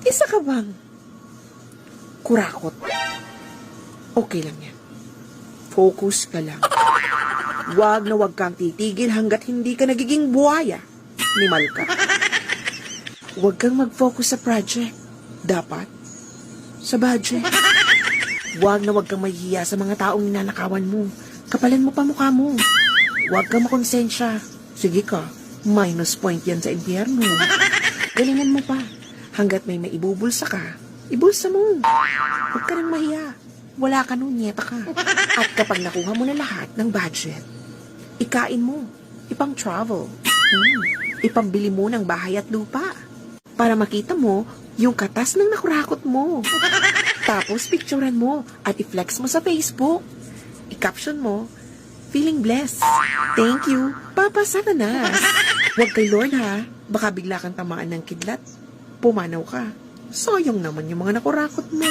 Isa ka bang kurakot? Okay lang yan. Focus ka lang. Wag na wag kang titigil hanggat hindi ka nagiging buhaya ni Malka. Wag kang mag-focus sa project. Dapat sa budget. Wag na wag kang mahihiya sa mga taong ninanakawan mo. Kapalan mo pa mukha mo. Wag kang makonsensya. Sige ka, minus point yan sa impyerno. Galingan mo pa. Hanggat may maibubulsa ka, ibulsa mo. Huwag ka nang mahiya. Wala ka nun, nyeta ka. At kapag nakuha mo na lahat ng budget, ikain mo, ipang travel, ipambili mo ng bahay at lupa. Para makita mo yung katas ng nakurakot mo. Tapos picturean mo at i-flex mo sa Facebook. I-caption mo, feeling blessed. Thank you, Papa Satanas. Huwag kay Lord ha, baka bigla kang tamaan ng kidlat. Pumanaw ka. Sayang naman yung mga nakurakot mo.